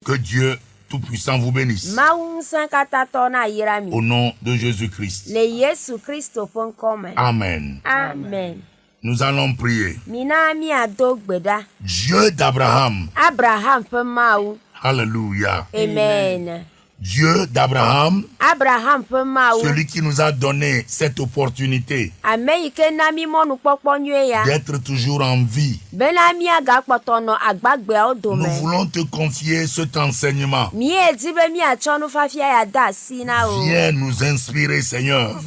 Que Dieu Tout-Puissant vous bénisse. Au nom de Jésus-Christ. Amen. Amen. Nous allons prier. Dieu d'Abraham. Alléluia. Amen. Dieu d'Abraham, Abraham celui qui nous a donné cette opportunité d'être toujours en vie. Nous voulons te confier cet enseignement. Viens nous inspirer, Seigneur.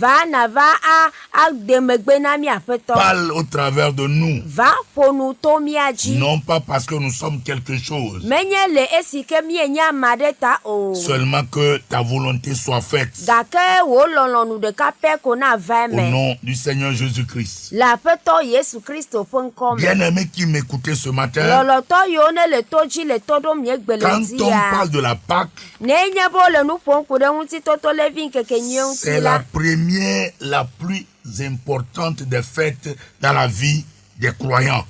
Parle au travers de nous. Non pas parce que nous sommes quelque chose. Seulement que ta volonté soit faite. Au nom du Seigneur Jésus-Christ. Bien-aimé qui m'écoutait ce matin, quand on parle de la Pâque, c'est la première, la plus importante des fêtes dans la vie des croyants.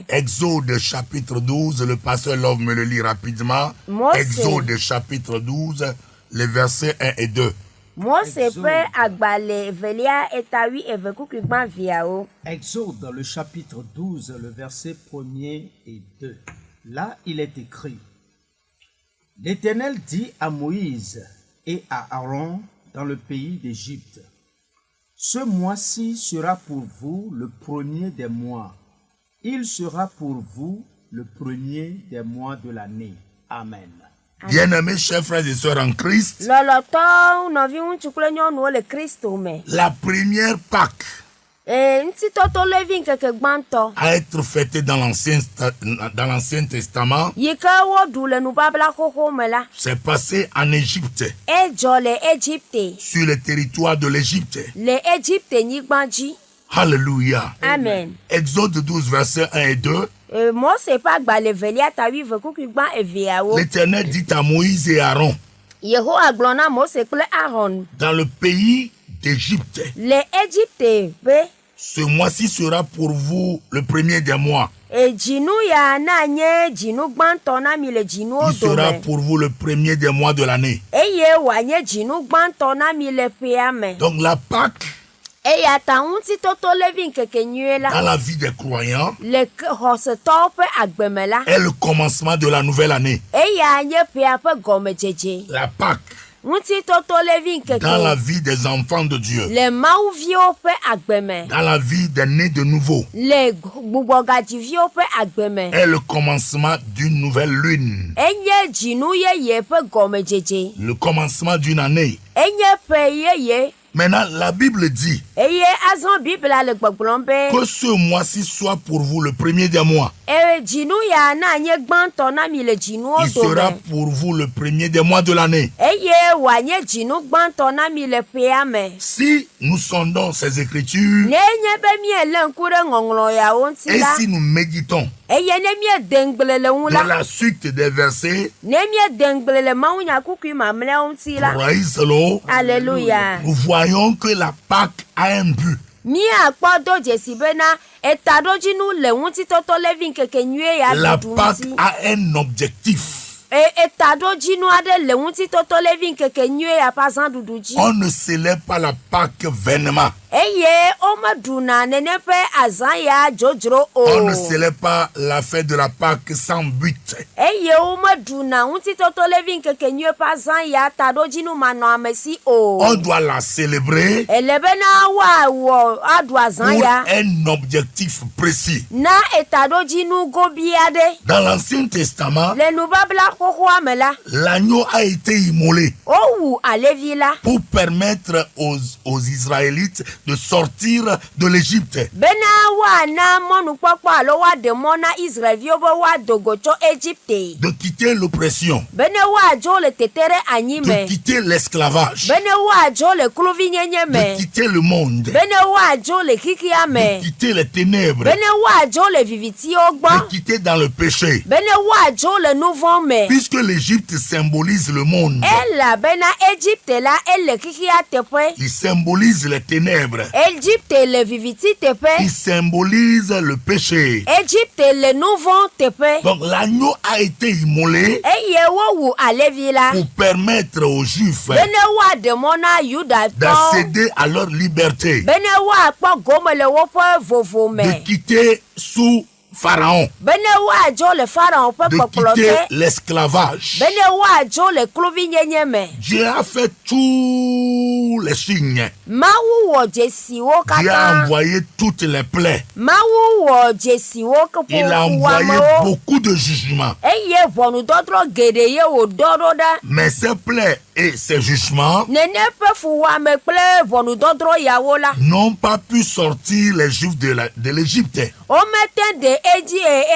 Exode chapitre 12, le pasteur Love me le lit rapidement. Exode chapitre 12, les versets 1 et 2. Exode le chapitre 12, le verset 1er et 2. Là, il est écrit: L'Éternel dit à Moïse et à Aaron dans le pays d'Égypte: Ce mois-ci sera pour vous le premier des mois. Il sera pour vous le premier des mois de l'année. Amen. Bien-aimés chers frères et sœurs en Christ, la première Pâque à être fêtée dans l'Ancien Testament, c'est passé en Égypte, sur le territoire de l'Égypte. Alléluia. Amen. Exode 12, versets 1 et 2. L'Éternel dit à Moïse et Aaron, dans le pays d'Égypte, ce mois-ci sera pour vous le premier des mois. Il sera pour vous le premier des mois de l'année. Donc la Pâque, dans la vie des croyants, est le commencement de la nouvelle année. La Pâque, dans la vie des enfants de Dieu, dans la vie des nés de nouveau, est le commencement d'une nouvelle lune, le commencement d'une année. Maintenant, la Bible dit que ce mois-ci soit pour vous le premier des mois. Il sera pour vous le premier des mois de l'année. Si nous sondons ces écritures et si nous méditons dans la suite des versets, praise the Lord, Alléluia. nous voyons que la Pâque a un but. La Pâque a un objectif. On ne célèbre pas la Pâque vainement. On ne célèbre pas la fête de la Pâque sans but. On doit la célébrer pour un objectif précis. Dans l'Ancien Testament, l'agneau a été immolé pour permettre aux Israélites de sortir de l'Égypte. De quitter l'oppression. De quitter l'esclavage. De quitter le monde. De quitter les ténèbres. De quitter dans le péché. Puisque l'Égypte symbolise le monde, elabena Egypte la ele kikia teƒe. il symbolise les ténèbres, Egypte le viviti teƒe. il symbolise le péché. Egypte le nouveau teƒe. Donc l'agneau a été immolé Eye wowu alevi la. pour permettre aux Juifs Bene wa demona Yuda tɔ. d'accéder à leur liberté, Bene wa kpɔ gome le woƒe vovo me. de quitter sous Pharaon, Bene wa dzo le Pharaon ƒe de kpɔkplɔ quitter te. l'esclavage. Bene wa dzo le kluvinyenye me. Dieu a fait tous les signes. Mawu wɔ dzesiwo Dieu a katã. envoyé toutes les plaies. Mawu wɔ dzesiwo Il a envoyé keƒoƒuamewo. beaucoup de jugements. Eye ʋɔnudɔdrɔ̃ geɖe ye wòdɔ ɖo ɖa. Mais ces plaies et ces jugements Nene ƒe fuwɔame kple ʋɔnudɔdrɔ̃ yawo la. n'ont pas pu sortir les Juifs de l'Égypte. Womete de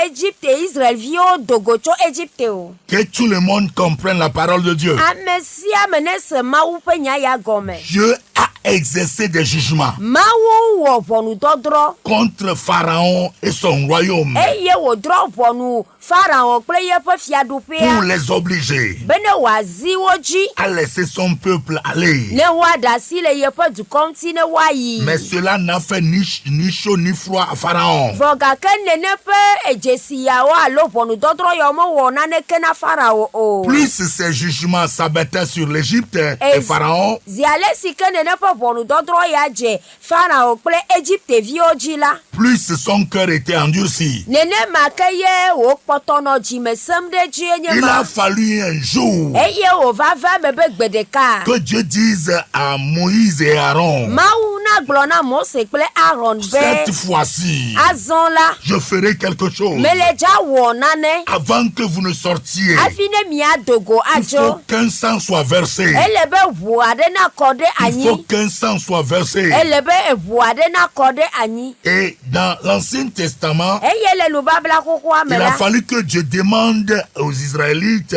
Egypte Israelviwo dogo tso Egypte o. Que tout le monde comprenne la parole de Dieu. Ame sia ame nese Mawu ƒe nya ya gɔme. Dieu a exercé des jugements Mawu wɔ ʋɔnudɔdrɔ̃ contre Pharaon et son royaume eye wòdrɔ̃ ʋɔnu Pharaon kple yeƒe pour fiaɖuƒea les obliger bene wòazi wo dzi à laisser son peuple aller. ne woaɖe asi le yeƒe dukɔ ŋuti ne woayi. Mais cela n'a fait ni chaud ni froid à Pharaon. Vɔ gake nene ƒe edzesi yawo alo ʋɔnudɔdrɔ̃ yawo mewɔ naneke na Pharaon o. Plus ces jugements s'abattaient sur l'Égypte et Pharaon, Zi ale si ke nene ƒe ʋɔnudɔdrɔ̃ ya dze Pharaon kple Egypteviwo dzi la. plus son cœur était endurci. Nenema ke ye wòkpɔtɔ nɔ dzime sem ɖe edzi nye Il ma. a fallu un jour Eye wòva va me be gbe ɖeka. que Dieu dise à Moïse et Aaron, Mawu na gblɔ na Mose kple Aaron cette be fois-ci, azɔ la je ferai quelque chose. mele dza wɔ nane Avant que vous ne sortiez, hafi ne miadogo il faut adzo. qu'un sang soit versé. Ele be ʋu aɖe nakɔ ɖe Il faut anyi. qu'un sang soit versé. Ele be ʋu aɖe nakɔ ɖe anyi. Et dans l'Ancien Testament, Eye le nubabla xoxoa me il a la. fallu que Dieu demande aux Israélites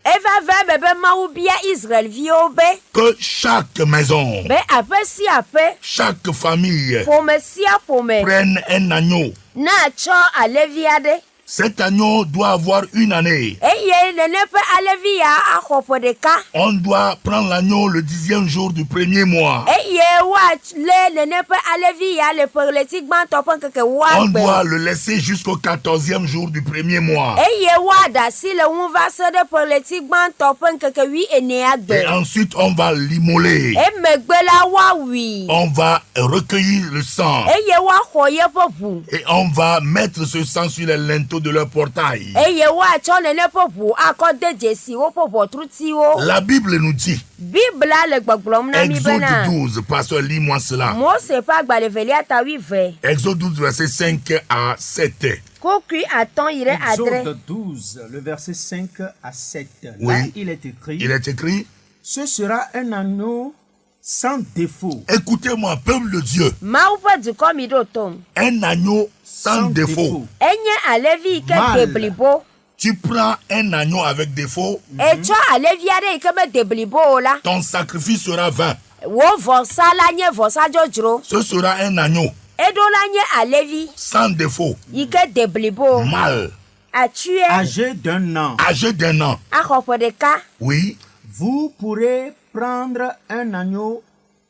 Eva va me be Mawu bia Israelviwo be que chaque maison, aƒe sia aƒe, chaque famille ƒome sia ƒome prenne un agneau. na tsɔ alevi aɖe. Cet agneau doit avoir une année. Eye nene ƒe alevi ya axɔ ƒe ɖeka. On doit prendre l'agneau le 10e jour du premier mois. Eye woalé nene ƒe alevi ya le ƒe ɣleti gbãtɔ ƒe ŋkeke On woagbe. doit le laisser jusqu'au 14e jour du premier mois. Eye woaɖe asi le ŋu va se ɖe ƒe ɣleti gbãtɔ ƒe ŋkeke 14 gbe. Et ensuite, on va l'immoler. Emegbe la woawui. On va recueillir le sang. Eye woaxɔ yeƒe ʋu. Et on va mettre ce sang sur les linteaux de leur portail. Eye woatsɔ nene ƒe ʋu akɔ de dzesi woƒe ʋɔtrutiwo. La Bible nous dit, Bibla le gbɔgblɔm na mi Exode bena. 12, pasteur, lis-moi cela. Mose ƒe agbalẽ velia ta 8. Exode 12, verset 5 à 7. Kokui atɔ̃ yi ɖe adre. Exode 12, le verset 5 à 7. Là, Oui. il est écrit, Il est écrit, ce sera un agneau sans défaut. écoutez-moi, peuple de Dieu, Mawu ƒe dukɔ mi ɖo tom. un agneau sans défaut. Enye alevi yi ke Mal. de blibo. Tu prends un agneau avec défaut, Etsɔ alevi aɖe yi ke me de blibo o la. ton sacrifice sera vain. Wo vɔsa la nye vɔsa dzodzro. Ce sera un agneau Eɖo la nye alevi sans défaut, yi ke de blibo. mâle, Atue Âgé d'un an, âgé d'1 an. axɔ ƒe ɖeka. Oui, vous pourrez prendre un agneau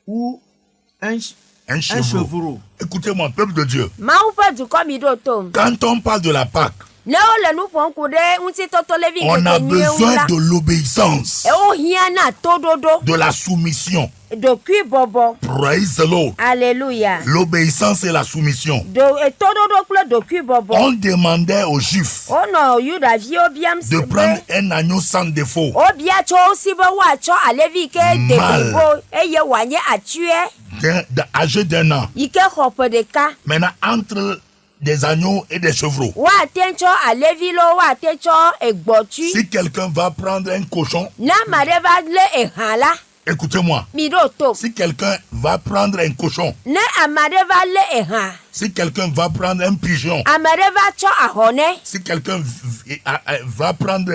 ou un un chevreau. chevreau. Écoutez-moi, peuple de Dieu, Mawu ƒe dukɔ mi ɖo tom. quand on parle de la Pâque, Ne wole nu ƒom ku ɖe ŋutitɔtɔ levi on a ŋkeke nyuie ŋu besoin la. de l'obéissance, Wohiã na toɖoɖo. de la soumission. Ɖokui bɔbɔ. Praise the Lord. Alléluia. L'obéissance et la soumission. Toɖoɖo kple ɖokui bɔbɔ. On demandait aux Juifs Wonɔ Yudaviwo biam de si prendre be. un agneau sans défaut, Wobia tso wo si be woatsɔ alevi ke de Mal. blibo eye wòanye atue âgé d'1 an. yi ke xɔ ƒe ɖeka. Maintenant, entre des agneaux et des chevreaux, Woate tsɔ alevi lo woate tsɔ egbɔtui. si quelqu'un va prendre un cochon, Ne ame aɖe va lé ehã la, écoutez-moi, mi ɖo to. si quelqu'un va prendre un cochon Ne ame aɖe va lé ehã Si quelqu'un va prendre un pigeon, ame ɖe va tsɔ ahɔnɛ, si quelqu'un va prendre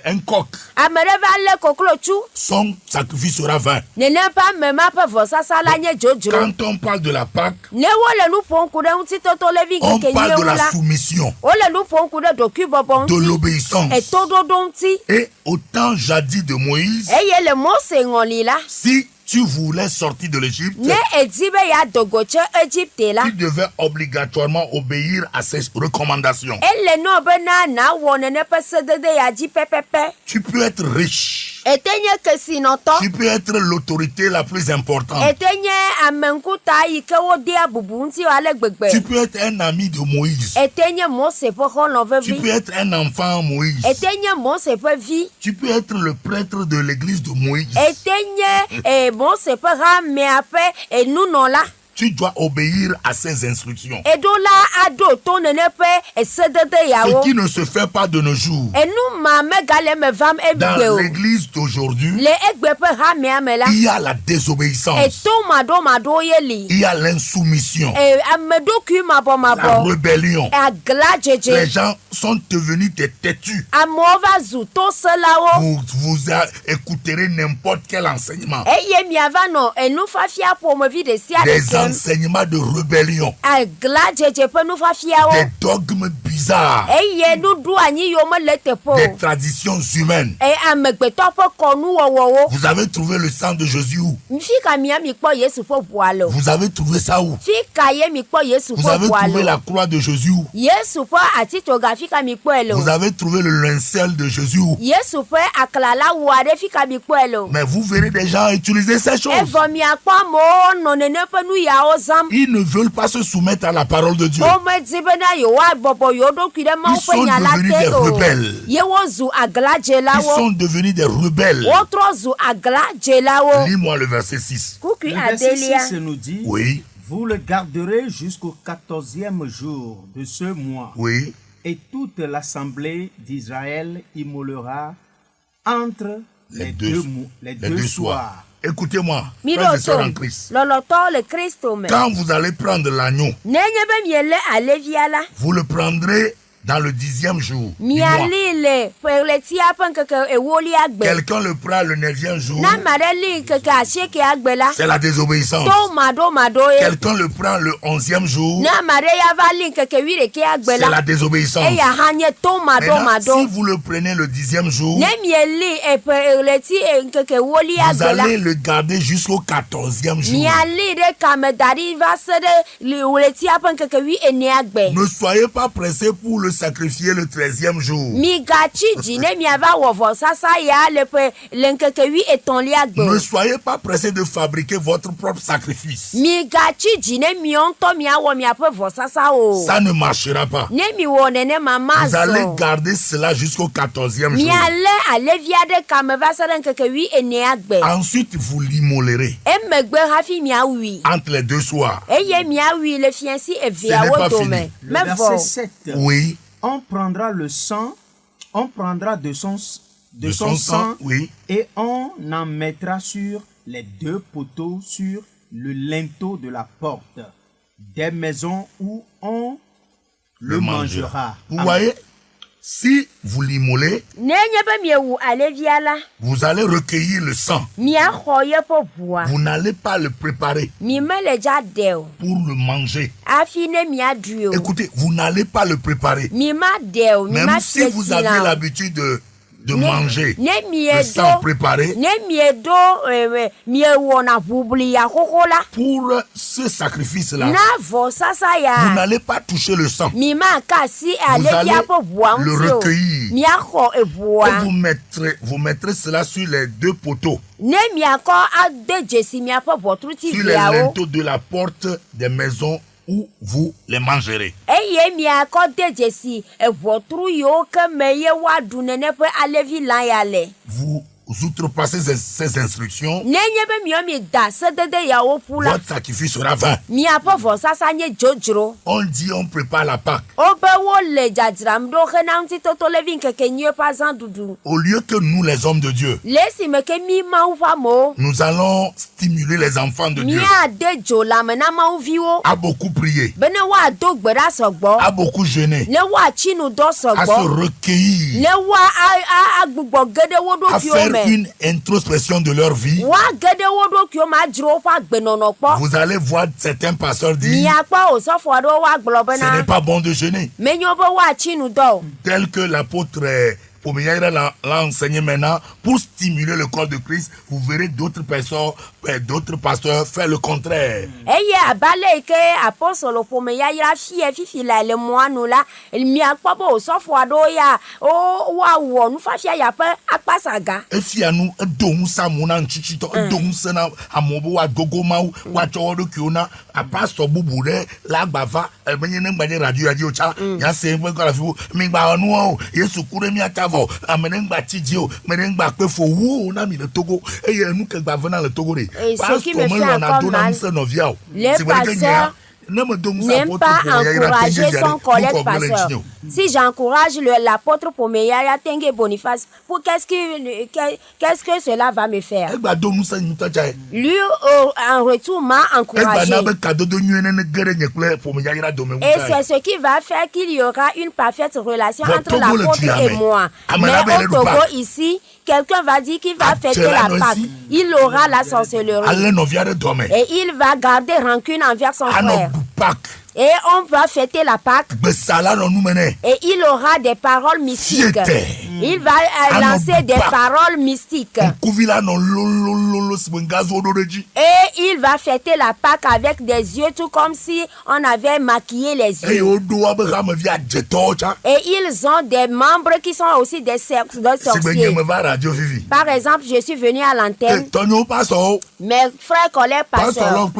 un coq, ame ɖe va lé koklotsu, son sacrifice sera vain. nene ƒe ame ma ƒe vɔsasa la nye dzodzro. Quand on parle de la Pâque, Ne wole nu ƒom ku ɖe ŋutitotolevi on ŋkeke parle de nyiwo la la, soumission, wole nu ƒom ku ɖe ɖokuibɔbɔ de ŋuti, l'obéissance. etoɖoɖo ŋuti, Et au temps jadis de Moïse, eye le Mose ŋɔli la, si tu voulais sortir de l'Égypte, ne edi be yeadogo tso Egipte la, tu devais obligatoirement obéir à ces recommandations. ele nɔ bena nawɔ nene ƒe sedede ya dzi pɛpɛpɛ. Tu peux être riche, Ete nye kesinɔtɔ, tu peux être l'autorité la plus importante, ete nye ame ŋkuta yi ke wodea bubu ŋuti ale gbegbe, tu peux être un ami de Moïse, ete nye Mose ƒe xɔlɔ tu peux vevi, être un enfant Moïse, ete nye Mose ƒe vi, tu peux être le prêtre de l'église de Moïse. ete nye Mose ƒe hamea ƒe nunɔla. Tu dois obéir à ces instructions. Eɖo la aɖo to nene ƒe sedede Ce yawo. qui ne se fait pas de nos jours. Enu ma megale eme vam Dans emigbe o. l'église d'aujourd'hui, Le egbe ƒe hamea me la, il y a la désobéissance, eto maɖomaɖowo ye li. il y a l'insoumission, Ameɖokui la mabɔmabɔ, rébellion. agla Les dzedze. gens sont devenus des têtus. Amewo va zu toselawo. Vous écouterez n'importe quel enseignement. Eye miava nɔ enufafia ƒomevi ɖe sia ɖe Des sem. enseignements de rébellion, Agla dzedze ƒe nufafiawo. des dogmes bizarres, Eye nuɖu anyi yiwo mele teƒe des o. traditions humaines. Amegbetɔ ƒe kɔnuwɔwɔwo. Vous avez trouvé le sang de Jésus où? Fi ka mia mi kpɔ Yesu ƒe ʋua le o. Vous avez trouvé ça où? Fi ka ye mi kpɔ Yesu Vous ƒe avez ʋua trouvé le la o. croix de Jésus où? Yesu ƒe atitoga fi ka mi kpɔe le Vous o. avez trouvé le linceul de Jésus où? Yesu ƒe aklala wu aɖe fi ka mi kpɔe le o. Mais vous verrez des gens utiliser ces choses. Evɔ miakpɔ amewo nɔ nene ƒe nu yawo zam. Ils ne veulent pas se soumettre à la parole de Dieu. Womedi bena yewoabɔbɔ yewo ɖokui ɖe Mawu Ils ƒe sont nya la devenus te des o. rebelles. Yewo zu Ils agladzelawo. sont devenus des rebelles. Wotrɔ zu agladzelawo. Lis-moi le verset 6. Kukui Le verset adelia. 6 nous dit, Oui, vous le garderez jusqu'au 14e jour de ce mois, oui. et toute l'assemblée d'Israël immolera entre les deux soirs. Écoutez-moi, Mi frères et ɖo sœurs en to Christ. lɔlɔtɔ le Kristo me. Quand vous allez prendre l'agneau, Nenye be miele alevia la. vous le prendrez dans le 10e jour du mois. Miali le ƒeɣletia ƒe ŋkeke ewolia gbe. Quelqu'un le prend le 9e jour, Na ame aɖe li ŋkeke asiekea gbe la. c'est la désobéissance. To maɖomaɖo ye. Quelqu'un le prend le 11e jour, Ne ame aɖe ya va li ŋkeke 11 gbe c'est la. la désobéissance. Eya hã nye to Maintenant, si maɖomaɖo. vous le prenez le 10e jour, Ne mieli ƒeɣleti ŋkeke ewolia vous gbe la. allez le garder jusqu'au 14e jour. Miali ɖe kame da ɖi va se ɖe ɣletia ƒe ŋkeke 12 gbe. Ne soyez pas pressés pour le sacrifier le 13e jour. Migatsi dzi ne miava wɔ vɔsasa ya le ŋkeke 13 gbe. Ne soyez pas pressés de fabriquer votre propre sacrifice. Migatsi dzi ne miɔ ŋutɔ miawɔ miaƒe vɔsasa o. Ça ne marchera pas. Ne miwɔ nenema ma Vous allez zɔ. garder cela jusqu'au 14e jour. Mialé alevia ɖe kame va se ɖe ŋkeke 12 gbe. Ensuite, vous l'immolerez Emegbe hafi miawui. entre les deux soirs. Eye miawui le fiasi Ce n'est eveawo pas dome. fini. Le verset Mevɔ. 7. Oui, On prendra le sang, on prendra de son sang, oui. et on en mettra sur les deux poteaux sur le linteau de la porte des maisons où on le mangera. Vous voyez, si vous l'immolez, Nenye be miewu alevia la. vous allez recueillir le sang. Miaxɔ yeƒe ʋua. Vous n'allez pas le préparer Mi mele dza ɖe o. pour le manger. Hafi ne miaɖui o. Écoutez, vous n'allez pas le préparer. Mi ma ɖe o. Mi Même ma si fie vous tsi avez la o. l'habitude de manger Ne le sang mieɖo. préparé, Ne mieɖo miewɔna ʋuʋlia xoxo la. pour ce sacrifice-là, Na vɔsasa vous ya. n'allez pas toucher le sang. Mi ma ka asi Vous allez alevia ƒe ʋua le ŋuti o. recueillir. Miaxɔ Et eʋua. vous mettrez cela sur les deux poteaux, Ne miakɔ ade dzesi miaƒe ʋɔtruti sur les viawo. linteaux de la porte des maisons où vous les mangerez. Eye miakɔ de dzesi eʋɔtru yiwo ke me ye woaɖu nene ƒe alevi la ya le. Vous outrepassez ces instructions, nenye be miomi da sedede ya opula votre sacrifice sera vain. mi apovo sasa nye jojro On dit on prépare la Pâque. obe wo le jadram do khena nti toto levin keke nye pas en dudu Au lieu que nous, les hommes de Dieu, lesi me ke mi ma ufa mo nous allons stimuler les enfants de mi Dieu ade jo la mena ma uviwo à beaucoup prier, bene wa do gbera sogbo à beaucoup jeûner, ne wa chinu do à se sogbo recueillir, ne wa agbugbo gede wo do à kio faire me une introspection de leur vie. wa gede wo do kio ma jro fa gbenono po Vous allez voir certains pasteurs mi dire apa o so fo do wa gblo ce n'est bena pas bon de jeûner. menyo bo wa chinu do Tel que l'apôtre Pomeyaira l'a enseigné maintenant, pour stimuler le corps de Christ, vous verrez d'autres personnes, d'autres pasteurs faire le contraire. eye abale ke apostolo pome ya ira fie fifi la le moanu la mi akpo bo so fo do ya o wa wo nu fa fia ya pe apasaga Efia nous don samuna nchichito don sena amobo wa gogoma wa chowodo kiona a pastor bubure la gbava ebenye ne gbade radio radio cha ya se ngba la fiwo mi gba onu o Yesu kure mi atavo amene ngba tiji o mene ngba pe fo wo na mi le Togo eye nu ke gba vana le Togo re ce qui me fait encore mal, les pasteurs n'aiment pas encourager son collègue pasteur. Si j'encourage l'apôtre Pomeyaria Tengue Boniface, pour qu'est-ce que cela va me faire? Lui, en retour, m'a encouragé. Et c'est ce qui va faire qu'il y aura une parfaite relation entre l'apôtre et moi. Mais au Togo, ici, quelqu'un va dire qu'il va fêter la Pâque. Il aura la sorcellerie. Et il va garder rancune envers son frère. Et on va fêter la Pâque. Et il aura des paroles mystiques. Il va lancer des paroles mystiques. Et il va fêter la Pâque avec des yeux tout comme si on avait maquillé les yeux. Et ils ont des membres qui sont aussi des sorciers. Par exemple, je suis venu à l'antenne. Mes frères collègues pasteurs.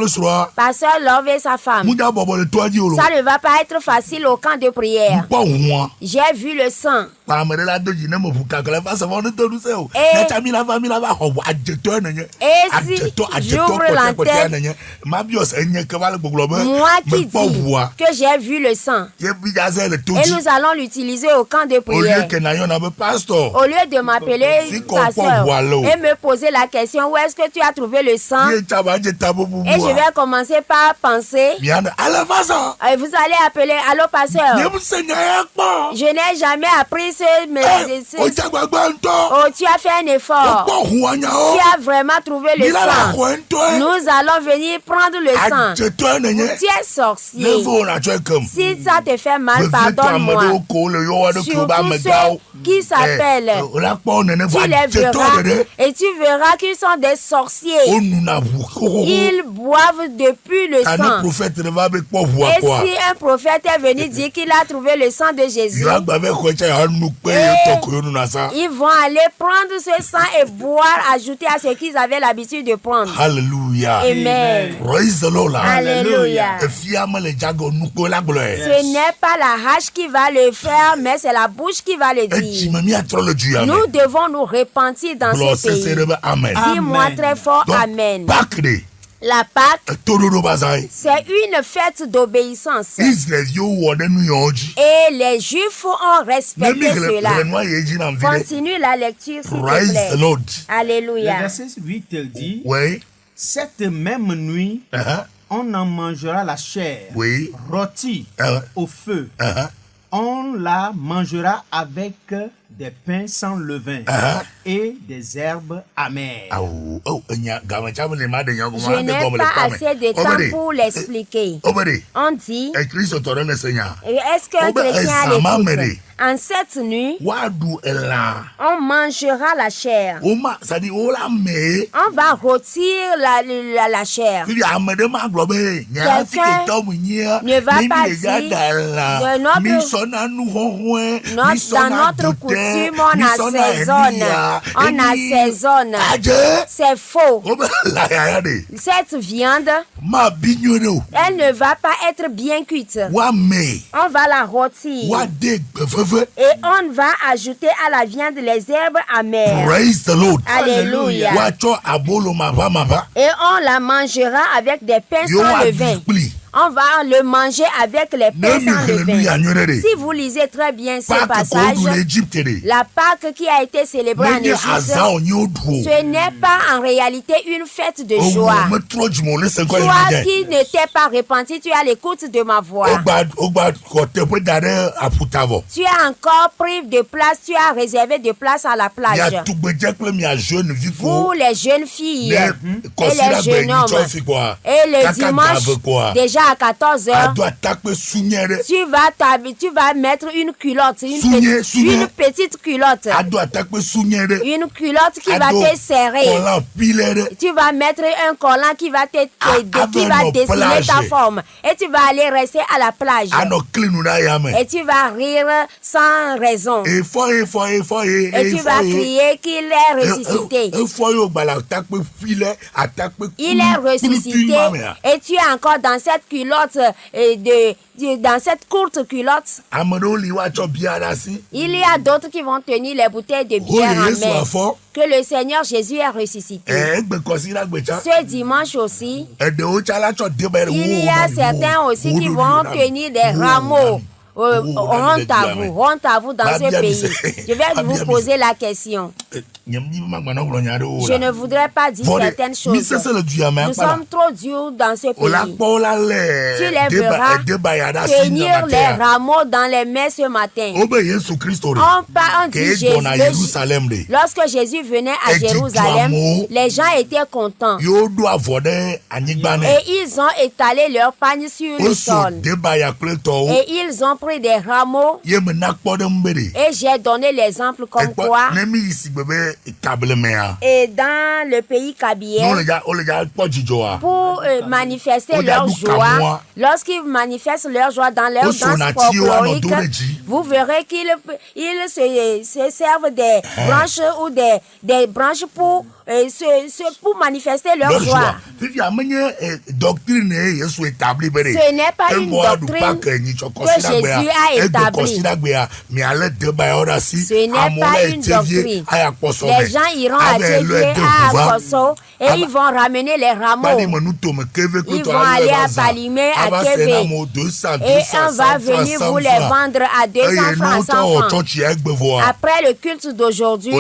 Pasteur Love et sa femme. Ça ne va pas être facile au camp de prière. J'ai vu le sang. Et si j'ouvre l'antenne, moi qui dis que j'ai vu le sang, et nous allons l'utiliser au camp de prière. Au lieu de m'appeler pasteur et me poser la question où est-ce que tu as trouvé le sang, et je vais commencer par penser, vous allez appeler, allô pasteur, je n'ai jamais appris ce médecin. Oh, tu as fait un effort. Tu as vraiment trouvé le sang. Nous allons venir prendre le sang. Tu es sorcier. Si ça te fait mal, pardonne-moi. Surtout ceux qui s'appellent, tu les verras et tu verras qu'ils sont des sorciers. Ils boivent depuis le sang. Et si un prophète est venu dire qu'il a trouvé le sang de Jésus, ils vont aller prendre ce sang et boire, ajouter à ce qu'ils avaient l'habitude de prendre. Alléluia. Amen. Praise the Lord. Alléluia. Ce n'est pas la hache qui va le faire, mais c'est la bouche qui va le dire. Nous devons nous repentir dans ce pays. Dis-moi très fort, Amen. La Pâque, c'est une fête d'obéissance. Et les Juifs ont respecté cela. Continue la lecture, s'il te plaît. Alléluia. Le verset 8 dit, cette même nuit, on en mangera la chair rôtie au feu. On la mangera avec des pains sans levain et des herbes amères. Je n'ai pas assez de temps pour l'expliquer. On dit, est-ce qu'un chrétien a l'écoute? En cette nuit, on mangera la chair. On va rôtir la chair. Quelqu'un ne va pas dire dans notre coutume, on assaisonne. C'est faux. Cette viande, elle ne va pas être bien cuite. On va la rôtir. Et on va ajouter à la viande les herbes amères. Praise the Lord. Alléluia. Et on la mangera avec des pains sans levain. On va le manger avec les pains sans levain. Si vous lisez très bien ce passage, la Pâque qui a été célébrée en Égypte, ce n'est pas en réalité une fête de joie. Toi qui ne t'es pas repenti, tu as l'écoute de ma voix. Tu as encore pris de place, tu as réservé de place à la plage. Vous les jeunes filles et les jeunes hommes. Et le dimanche, déjà à 14 heures, tu vas mettre une culotte, une petite culotte. Une culotte qui va te serrer. Tu vas mettre un collant qui va dessiner ta forme. Et tu vas aller rester à la plage. Et tu vas rire sans raison. Et tu vas crier qu'il est ressuscité. Il est ressuscité. Et tu es encore dans cette culotte, dans cette courte culotte. Il y a d'autres qui vont tenir les bouteilles de bière en main. Que le Seigneur Jésus est ressuscité. Ce dimanche aussi, il y a certains aussi qui vont tenir des rameaux. Honte à vous dans ce pays. Je vais vous poser la question. Je ne voudrais pas dire certaines choses. Nous sommes trop durs dans ce pays. Tu les verras tenir les rameaux dans les mains ce matin. On dit Jésus. Lorsque Jésus venait à Jérusalem, les gens étaient contents. Et ils ont étalé leur pagne sur le sol. Et ils ont pris des rameaux. Et j'ai donné l'exemple comme quoi. Et dans le pays kabyle, pour manifester leur joie, lorsqu'ils manifestent leur joie dans leur danse folklorique, vous verrez qu'ils se servent des branches ou des branches pour manifester leur joie. Ce n'est pas une doctrine que Jésus a établie. Ce n'est pas une doctrine. Les gens iront à Tchévier, à Akoso, et ils vont ramener les rameaux. Ils vont aller à Palimé, à Kévé. Et on va venir vous les vendre à 200 francs, 100 francs. Après le culte d'aujourd'hui,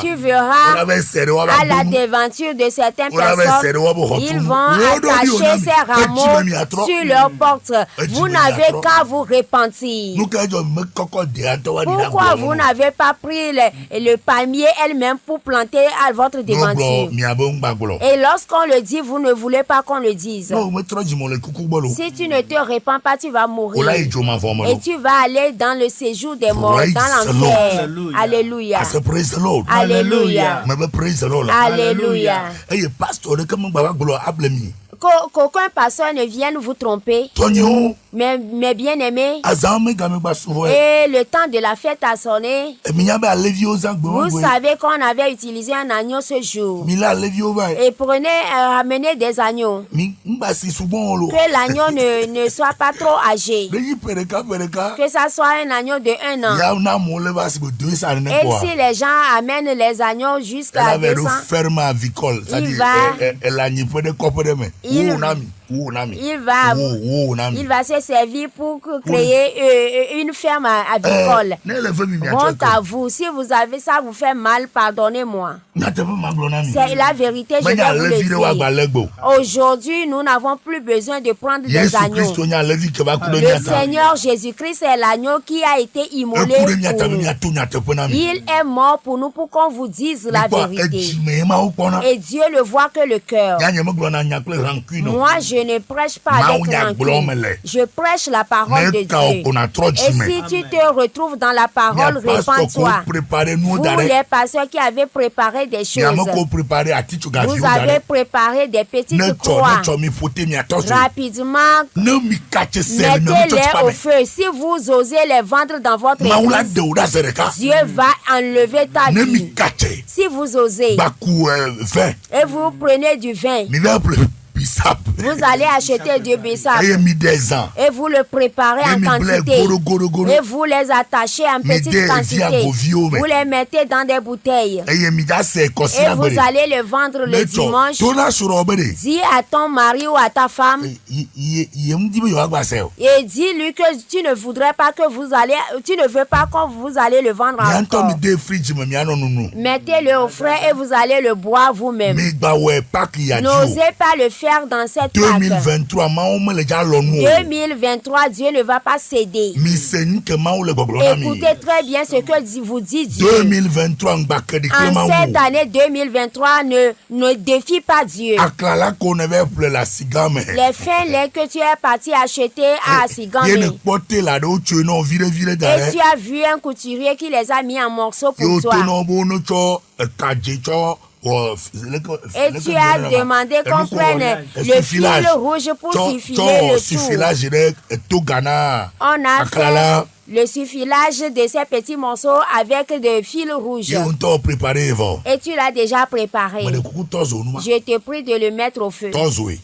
tu verras à la devanture de certaines personnes, ils vont attacher ces rameaux sur leur porte. Vous n'avez qu'à vous repentir. Pourquoi vous n'avez pas pris le palmier elle-même pour planter à votre devanture? Et lorsqu'on le dit, vous ne voulez pas qu'on le dise. Si tu ne te repens pas, tu vas mourir. Et tu vas aller dans le séjour des morts, dans l'enfer. Alléluia. Alléluia. Alléluia. Qu'aucun pasteur ne vienne vous tromper. Mais bien aimé, et le temps de la fête a sonné. Vous savez qu'on avait utilisé un agneau ce jour. Et ramenez des agneaux. Que l'agneau ne soit pas trop âgé. Que ça soit un agneau de 1 an. Et si les gens amènent les agneaux jusqu'à 200, il va se servir pour créer une ferme avicole. Honte à vous. Si vous avez ça, vous fait mal, pardonnez-moi. C'est la vérité, je vais vous le dire. Aujourd'hui, nous n'avons plus besoin de prendre des agneaux. Le Seigneur Jésus-Christ est l'agneau qui a été immolé pour nous. Il est mort pour nous pour qu'on vous dise la vérité. Et Dieu ne voit que le cœur. Moi, je je ne prêche pas avec rancune. Je prêche la parole de Dieu. Et si tu te retrouves dans la parole, répands-toi. Vous, les pasteurs qui avez préparé des choses, vous avez préparé des petites croix. Rapidement, mettez-les au feu. Si vous osez les vendre dans votre église, Dieu va enlever ta vie. Si vous osez, et vous prenez du vin, vous allez acheter du bissap et vous le préparez en quantité et vous les attachez en petite quantité. Vous les mettez dans des bouteilles et vous allez le vendre le dimanche. Dis à ton mari ou à ta femme et dis-lui que tu ne voudrais pas que vous allez, tu ne veux pas qu'on vous allez le vendre encore. Mettez-le au frais et vous allez le boire vous-même. N'osez pas le faire dans cette 2023, 2023, Dieu ne va pas céder. Écoutez très bien ce que vous dit Dieu. 2023, en cette année 2023, ne défie pas Dieu. Les fins laits que tu es parti acheter à Sigame, et tu as vu un couturier qui les a mis en morceaux pour toi. Et tu as demandé qu'on prenne le fil rouge pour sifiler le tout. On a fait le suffilage de ces petits morceaux avec des fils rouges. Et tu l'as déjà préparé. Je te prie de le mettre au feu.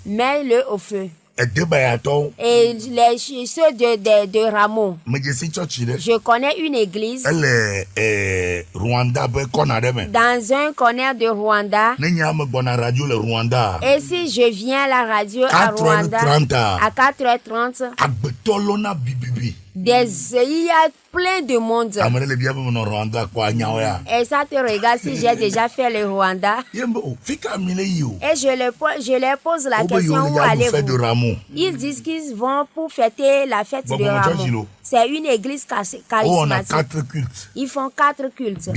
Mets-le au feu. Et ceux de Rameau. Je connais une église dans un corner de Rwanda. Et si je viens à la radio à Rwanda à 4h30, il y a plein de monde. Et ça te regarde si j'ai déjà fait le Rwanda. Et je leur pose la question, où allez-vous? Ils disent qu'ils vont pour fêter la fête de Rameau. C'est une église charismatique. Ils font 4 cultes.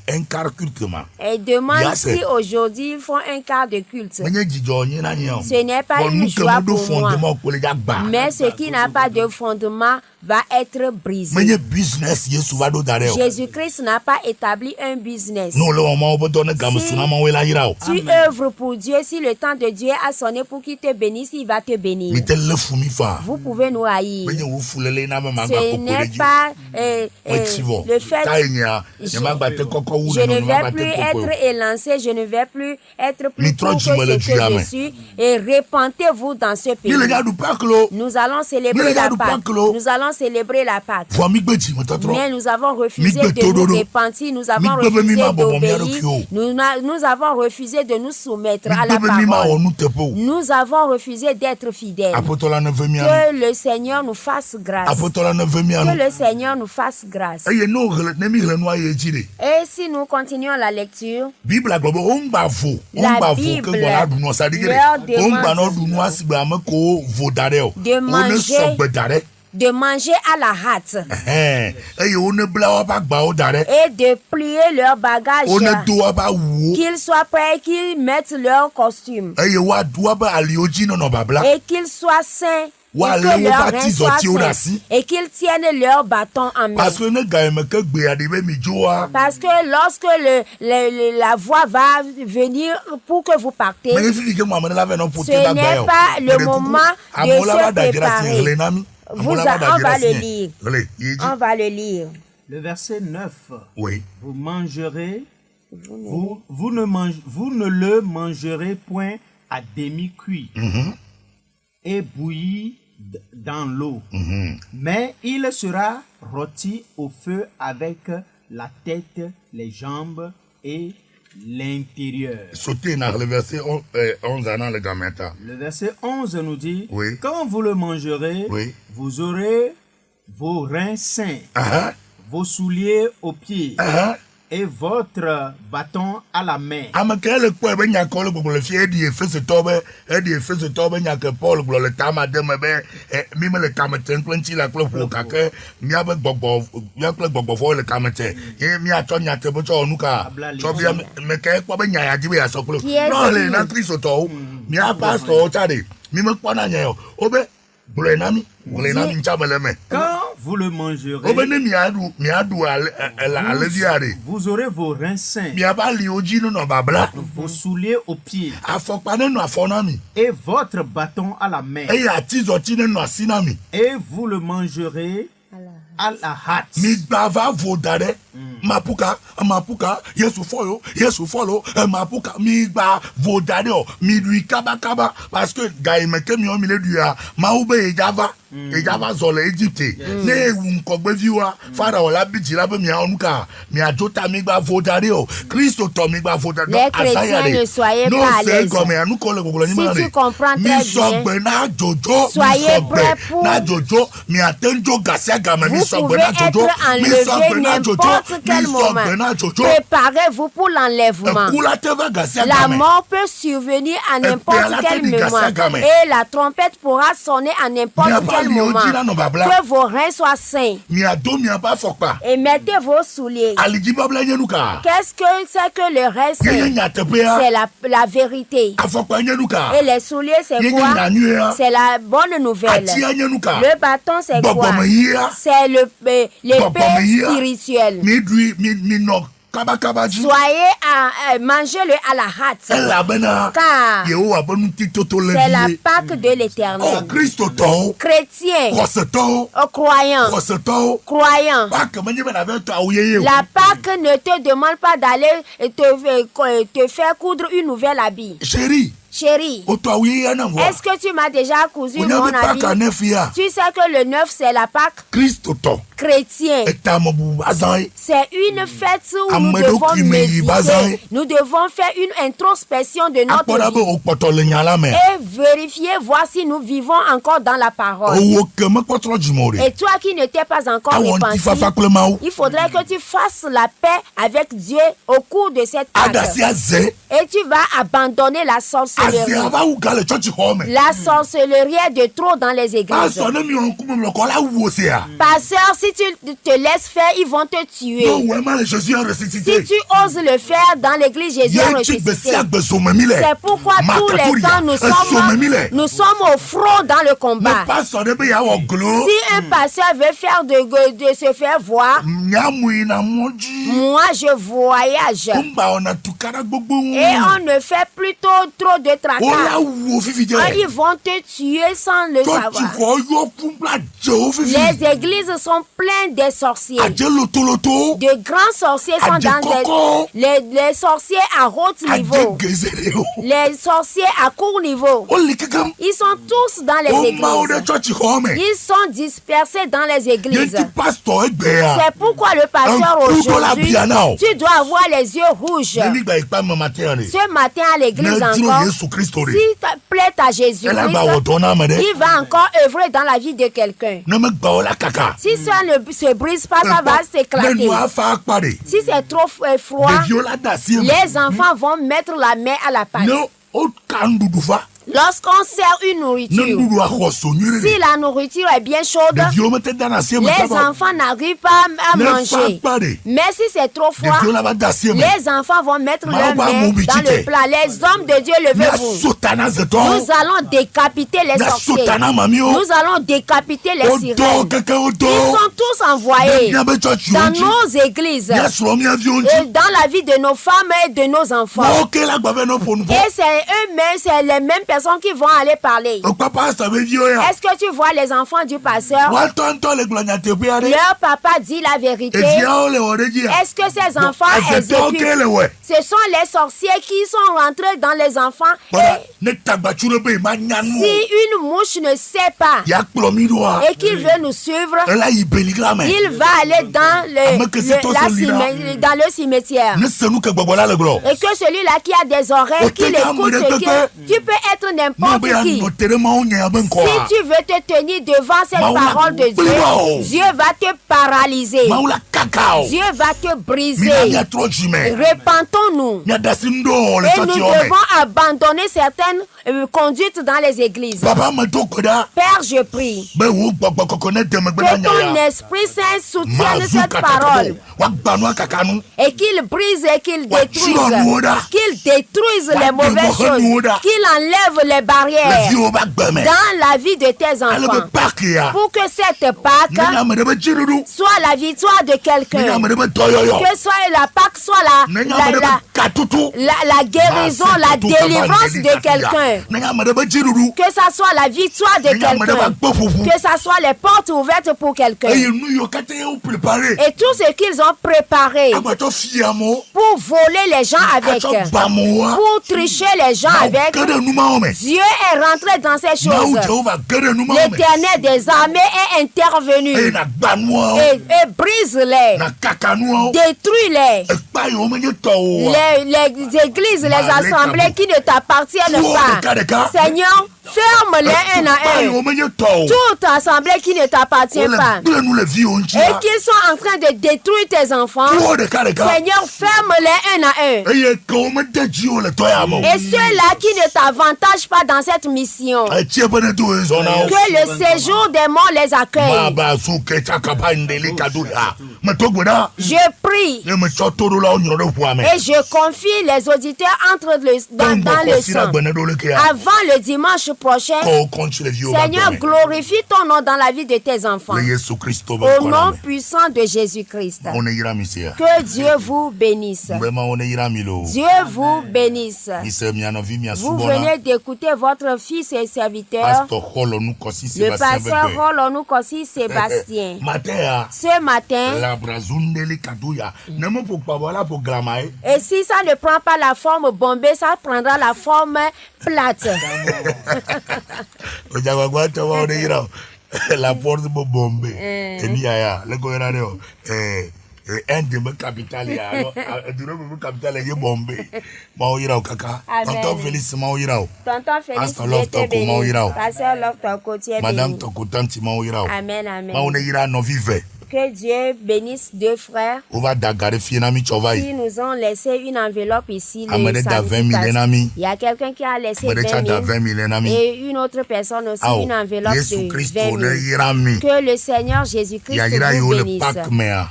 Un quart culte. Et demande si aujourd'hui ils font un quart de culte. Ce n'est pas une joie pour moi. Mais ce qui n'a pas de fondement va être brisé. Jésus-Christ n'a pas établi un business. Si tu œuvres pour Dieu, si le temps de Dieu a sonné pour qu'il te bénisse, il va te bénir. Vous pouvez nous haïr. Ce n'est pas le fait. Je ne vais plus être élancé, je ne vais plus être plus pour que ce que je suis. Et répentez-vous dans ce pays. Nous allons célébrer la Pâque. Nous allons célébrer la Pâque. Mais nous avons refusé de nous repentir, nous avons refusé d'obéir, nous avons refusé de nous soumettre à la parole. Nous avons refusé d'être fidèles. Que le Seigneur nous fasse grâce. Que le Seigneur nous fasse grâce. Et si nous continuons la lecture, la Bible leur demande de manger à la hâte et de plier leurs bagages, qu'ils soient prêts, qu'ils mettent leur costume et qu'ils soient sains. Et qu'ils tiennent leur bâton en main. Parce que lorsque la voix va venir pour que vous partez, ce n'est pas le moment de se préparer. On va le lire. On va le lire. Le verset 9. Oui. Vous mangerez, vous ne le mangerez point à demi-cuit et bouilli dans l'eau, mais il sera rôti au feu avec la tête, les jambes et l'intérieur. Le verset 11 Le verset 11 nous dit, oui. Quand vous le mangerez, oui. vous aurez vos reins sains, vos souliers aux pieds, et votre bâton à la main. Amakele kwa be nyaka le gbogbo le fie di efese tobe nyaka Paul gbogbo le tama de mebe mi me le kamete nkwenchi la klo fu kake mi abe gbogbo ya klo gbogbo fo le kamete ye mi ato nyate bo cho onuka cho bia me ke kwa be nyaya jibe ya soklo no le na Kristo to mi a pastor chade mi me kwa na nyayo obe quand vous le mangerez, vous aurez vos reins sains, vos souliers aux pieds, et votre bâton à la main, et vous le mangerez à la hâte. Mapuka, Yesu follow, Mapuka, migba, vodadeo, midui kaba, parce que gaimeke mi au milieu du maoube et Java zole Égypte, ne unkogbe viwa, fara ola biji la be mi anuka, mi ajota migba vodadeo, Christo to migba vodadeo. Les chrétiens ne soyez pas à l'aise. Si tu comprends très bien, soyez prêts pour. Vous pouvez être enlevé n'importe quel moment. Préparez-vous pour l'enlèvement. La mort peut survenir à n'importe quel moment. Et la trompette pourra sonner à n'importe quel moment. Que vos reins soient sains. Et mettez vos souliers. Qu'est-ce que c'est que le rein saint? C'est la vérité. Et les souliers, c'est quoi? C'est la bonne nouvelle. Le bâton, c'est quoi? C'est l'épée spirituelle. Soyez mangez-le à la hâte, car c'est la Pâque de l'Éternel. Chrétien, croyant, la Pâque ne te demande pas d'aller te faire coudre une nouvelle habit. Chérie, est-ce que tu m'as déjà cousu mon habit? Tu sais que le 9 c'est la Pâque chrétien. C'est une fête où nous devons méditer. Nous devons faire une introspection de notre vie et vérifier, voir si nous vivons encore dans la parole. Et toi qui n'étais pas encore repenti, il faudrait que tu fasses la paix avec Dieu au cours de cette Pâque. Et tu vas abandonner la sorcellerie. La sorcellerie est de trop dans les églises. Pasteur, si tu te laisses faire, ils vont te tuer. Si tu oses le faire dans l'église, Jésus est ressuscité. C'est pourquoi tous les temps nous sommes au front dans le combat. Si un pasteur veut faire de se faire voir, moi je voyage. Et on ne fait plutôt trop de tracas. Ils vont te tuer sans le savoir. Les églises sont pleines de sorciers. De grands sorciers sont dans les sorciers à haut niveau. Les sorciers à court niveau. Ils sont tous dans les églises. Ils sont dispersés dans les églises. C'est pourquoi le pasteur aujourd'hui, tu dois avoir les yeux rouges. Ce matin à l'église encore, s'il te plaît à Jésus, il va encore œuvrer dans la vie de quelqu'un. Si ça ne se brise pas, ça va s'éclater. Si c'est trop froid, les enfants vont mettre la main à la pâte. Lorsqu'on sert une nourriture, si la nourriture est bien chaude, les enfants n'arrivent pas à manger. Mais si c'est trop froid, les enfants vont mettre leurs mains dans le plat. Les hommes de Dieu, levez-vous. Nous allons décapiter les sorciers. Nous allons décapiter les sirènes. Ils sont tous envoyés dans nos églises et dans la vie de nos femmes et de nos enfants. Et c'est eux-mêmes, c'est les mêmes personnes qui vont aller parler. Est-ce que tu vois les enfants du pasteur? Leur papa dit la vérité. Est-ce que ces enfants exécutent? Ce sont les sorciers qui sont rentrés dans les enfants. Et si une mouche ne sait pas et qu'il veut nous suivre, il va aller dans le cimetière. Et que celui-là qui a des oreilles, qu'il écoute, tu peux être contre n'importe qui. Si tu veux te tenir devant cette parole de Dieu, Dieu va te paralyser. Dieu va te briser. Repentons-nous. Et nous devons abandonner certaines conduites dans les églises. Père, je prie que ton Esprit Saint soutienne cette parole et qu'il brise et qu'il détruise les mauvaises choses, qu'il enlève les barrières dans la vie de tes enfants pour que cette Pâque soit la victoire de quelqu'un, que soit la Pâque soit la guérison, la délivrance de quelqu'un, que ça soit la victoire de quelqu'un, que ça soit les portes ouvertes pour quelqu'un. Et tout ce qu'ils ont préparé pour voler les gens avec, pour tricher les gens avec, Dieu est rentré dans ces choses. L'Éternel des armées est intervenu et brise-les, détruis-les. Les églises, les assemblées qui ne t'appartiennent pas, Seigneur, ferme-les un à un. Toute assemblée qui ne t'appartient pas et qui sont en train de détruire tes enfants, Seigneur, ferme-les un à un. Et ceux-là qui ne t'avantagent pas dans cette mission, que le séjour des morts les accueille. Je prie et je confie les auditeurs dans le sang. Avant le dimanche prochain, Seigneur, glorifie ton nom dans la vie de tes enfants. Au nom puissant de Jésus-Christ. Que Dieu vous bénisse. Dieu vous bénisse. Vous venez d'écouter votre fils et serviteur, le pasteur Holonukossi Sébastien. Ce matin, et si ça ne prend pas la forme bombée, ça prendra la forme plate. La force bombée. Et bien, un de mes capitales, capital est bombé. Maouira kaka. Tonton Félix Maouira. Tonton Félix Madame Tokotanti Maouira. Amen, amen. Maouira non vive. Que Dieu bénisse deux frères qui nous ont laissé une enveloppe ici. Il y a quelqu'un qui a laissé 20 000 et une autre personne aussi une enveloppe de 20 000. Que le Seigneur Jésus-Christ vous bénisse.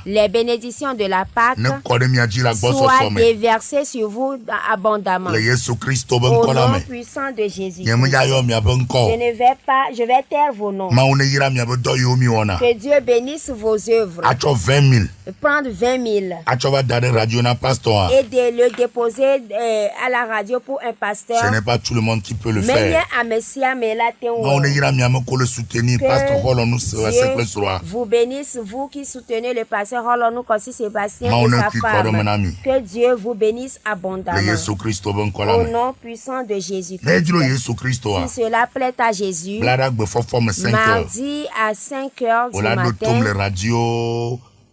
Les bénédictions de la Pâque soient déversées sur vous abondamment. Au nom puissant de Jésus. Je vais taire vos noms. Que Dieu bénisse vos œuvres. Prendre 20 000 et de le déposer à la radio pour un pasteur. Ce n'est pas tout le monde qui peut le faire. Que vous bénisse, vous qui soutenez le pasteur Holonukossi Sébastien et sa femme. Que Dieu vous bénisse abondamment. Au nom puissant de Jésus-Christ. Si cela plaît à Jésus, mardi à 5 heures du matin,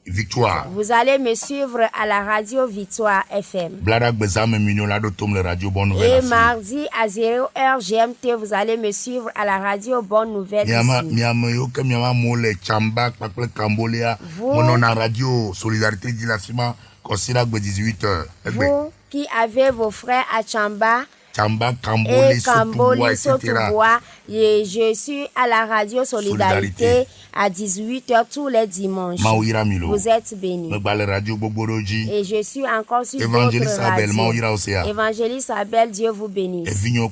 Victoire. Vous allez me suivre à la radio Victoire FM. Et mardi à 0h GMT, vous allez me suivre à la radio Bonne Nouvelle ici. Vous qui avez vos frères à Chamba et Kamboli, Sotobois, je suis à la radio Solidarité à 18h tous les dimanches. Vous êtes bénis. Et je suis encore sur votre radio. Évangéliste Abel, Dieu vous bénisse. Mes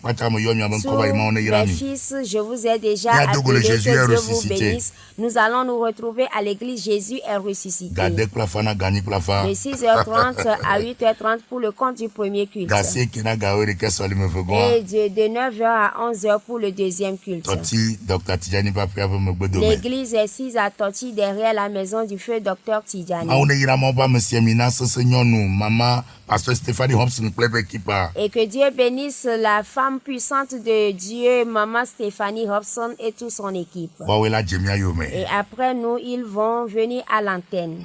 fils, je vous ai déjà appelé, que Dieu vous bénisse. Nous allons nous retrouver à l'église Jésus est ressuscité. De 6h30 à 8h30 pour le compte du premier culte. Et de 9h à 11h pour le deuxième culte. L'église est assise à Toti derrière la maison du feu Dr Tidjani. Pasteur Stéphanie Hobson, plein équipe. Et que Dieu bénisse la femme puissante de Dieu, maman Stéphanie Hobson et toute son équipe. Et après nous, ils vont venir à l'antenne.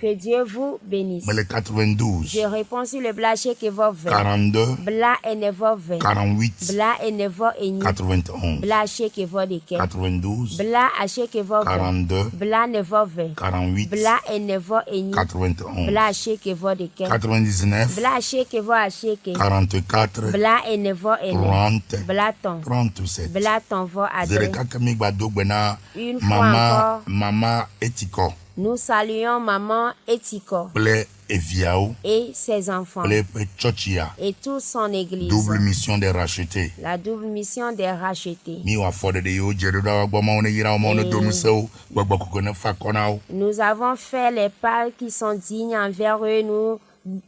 Que Dieu vous bénisse. 92. Je réponds sur le blaché que vous 42. Bla et nevo 20. 48. Bla et nevo et 91. Blaché que vous de 92. Bla haché que vous 42. Bla nevo 20. 48. Bla et nevo et 91. Blaché que vous de 99. Blaché que vous haché que 44. Bla et nevo et 30. Blaton. 37. Blaton vo à une fois Maman, encore. Maman Etiko. Nous saluons maman Etiko et ses enfants et toute son église. Double mission des rachetés. La double mission des rachetés. Nous avons fait les pas qui sont dignes envers eux. Nous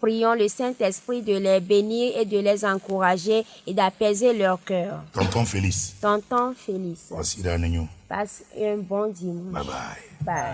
prions le Saint-Esprit de les bénir et de les encourager et d'apaiser leur cœur. Tonton Félix. Tonton Félix. Passe Passe un bon dimanche. Bye bye. Bye.